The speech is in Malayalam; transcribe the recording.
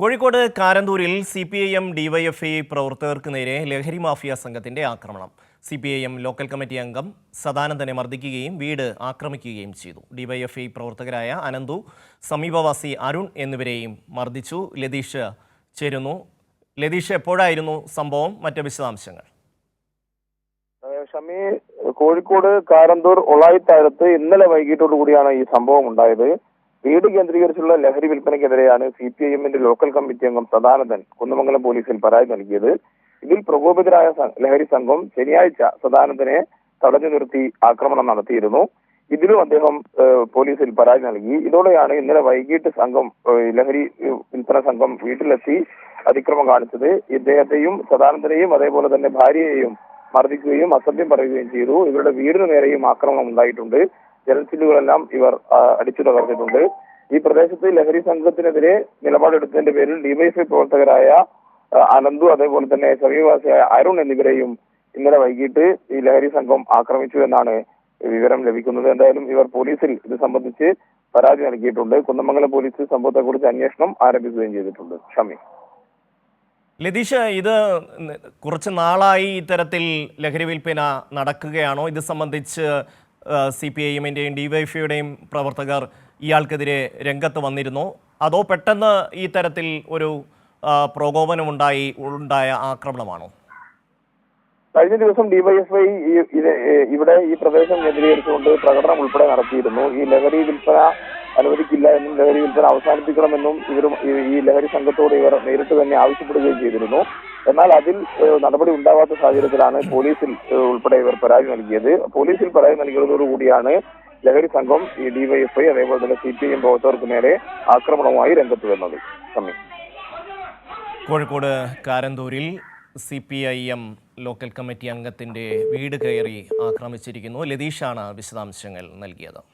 കോഴിക്കോട് കാരന്തൂരിൽ CPIM ഡിവൈഎഫ്ഐ പ്രവർത്തകർക്ക് നേരെ ലഹരി മാഫിയ സംഘത്തിന്റെ ആക്രമണം. CPIM ലോക്കൽ കമ്മിറ്റി അംഗം സദാനന്ദനെ മർദ്ദിക്കുകയും വീട് ആക്രമിക്കുകയും ചെയ്തു. ഡിവൈഎഫ്ഐ പ്രവർത്തകരായ അനന്തു, സമീപവാസി അരുൺ എന്നിവരെയും മർദ്ദിച്ചു. ലതീഷ് ചേരുന്നു. ലതീഷ്, എപ്പോഴായിരുന്നു സംഭവം? മറ്റ് വിശദാംശങ്ങൾ. ഷമി, കോഴിക്കോട് കാരന്തൂർ ഒളായിത്താഴത്ത് ഇന്നലെ വൈകിട്ടോടു കൂടിയാണ് ഈ സംഭവം ഉണ്ടായത്. വീട് കേന്ദ്രീകരിച്ചുള്ള ലഹരി വിൽപ്പനയ്ക്കെതിരെയാണ് CPIMന്റെ ലോക്കൽ കമ്മിറ്റി അംഗം സദാനന്ദൻ കുന്നമംഗലം പോലീസിൽ പരാതി നൽകിയത്. ഇതിൽ പ്രകോപിതരായ ലഹരി സംഘം ശനിയാഴ്ച സദാനന്ദനെ തടഞ്ഞു നിർത്തി ആക്രമണം നടത്തിയിരുന്നു. ഇതിലും അദ്ദേഹം പോലീസിൽ പരാതി നൽകി. ഇതോടെയാണ് ഇന്നലെ വൈകിട്ട് ലഹരി വിൽപ്പന സംഘം വീട്ടിലെത്തി അതിക്രമം കാണിച്ചത്. ഇദ്ദേഹത്തെയും സദാനന്ദനെയും അതേപോലെ തന്നെ ഭാര്യയെയും മർദ്ദിക്കുകയും അസഭ്യം പറയുകയും ചെയ്തു. ഇവരുടെ വീടിനു നേരെയും ആക്രമണം ഉണ്ടായിട്ടുണ്ട്. ജനൽച്ചില്ലുകളെല്ലാം ഇവർ അടിച്ചു തകർത്തിട്ടുണ്ട്. ഈ പ്രദേശത്ത് ലഹരി സംഘത്തിനെതിരെ നിലപാടെടുത്തതിന്റെ പേരിൽ ഡിവൈഎഫ്ഐ പ്രവർത്തകരായ അനന്തു അതേപോലെ തന്നെ സമീപവാസിയായ അരുൺ എന്നിവരെയും ഇന്നലെ വൈകിട്ട് ഈ ലഹരി സംഘം ആക്രമിച്ചു എന്നാണ് വിവരം ലഭിക്കുന്നത്. എന്തായാലും ഇവർ പോലീസിൽ ഇത് സംബന്ധിച്ച് പരാതി നൽകിയിട്ടുണ്ട്. കുന്നമംഗലം പോലീസ് സംഭവത്തെക്കുറിച്ച് അന്വേഷണം ആരംഭിക്കുകയും ചെയ്തിട്ടുണ്ട്. ഷമി, ലതീഷ്, ഇത് കുറച്ച് നാളായി ഇത്തരത്തിൽ ലഹരി വിൽപ്പന നടക്കുകയാണോ? ഇത് സംബന്ധിച്ച് CPIMന്റെയും ഡിവൈഎഫ്ഐയുടെയും പ്രവർത്തകർ ഇയാൾക്കെതിരെ രംഗത്ത് വന്നിരുന്നോ? അതോ പെട്ടെന്ന് ഈ തരത്തിൽ ഒരു പ്രകോപനമുണ്ടായ ആക്രമണമാണോ? കഴിഞ്ഞ ദിവസം ഡിവൈഎഫ്ഐ ഇവിടെ ഈ പ്രദേശം കേന്ദ്രീകരിച്ചുകൊണ്ട് പ്രകടനം ഉൾപ്പെടെ നടത്തിയിരുന്നു. ഈ ലഹരി വിൽപ്പന അനുവദിക്കില്ല എന്നും ലഹരി വിൽപ്പന അവസാനിപ്പിക്കണമെന്നും ഈ ലഹരി സംഘത്തോട് ഇവർ നേരിട്ട് തന്നെ ആവശ്യപ്പെടുകയും ചെയ്തിരുന്നു. എന്നാൽ അതിൽ നടപടി ഉണ്ടാവാത്ത സാഹചര്യത്തിലാണ് പോലീസിൽ ഉൾപ്പെടെ ഇവർ പരാതി നൽകിയത്. പോലീസിൽ പരാതി നൽകിയതോടുകൂടിയാണ് ലഹരി സംഘം ഈ ഡിവൈഎഫ്ഐ അതേപോലെ തന്നെ CPIM പ്രവർത്തകർക്ക് നേരെ ആക്രമണവുമായി രംഗത്ത് വന്നത്. കോഴിക്കോട് കാരന്തൂരിൽ CPIM ലോക്കൽ കമ്മിറ്റി അംഗത്തിന്റെ വീട് കയറി ആക്രമിച്ചിരിക്കുന്നു. ലതീഷാണ് വിശദാംശങ്ങൾ നൽകിയത്.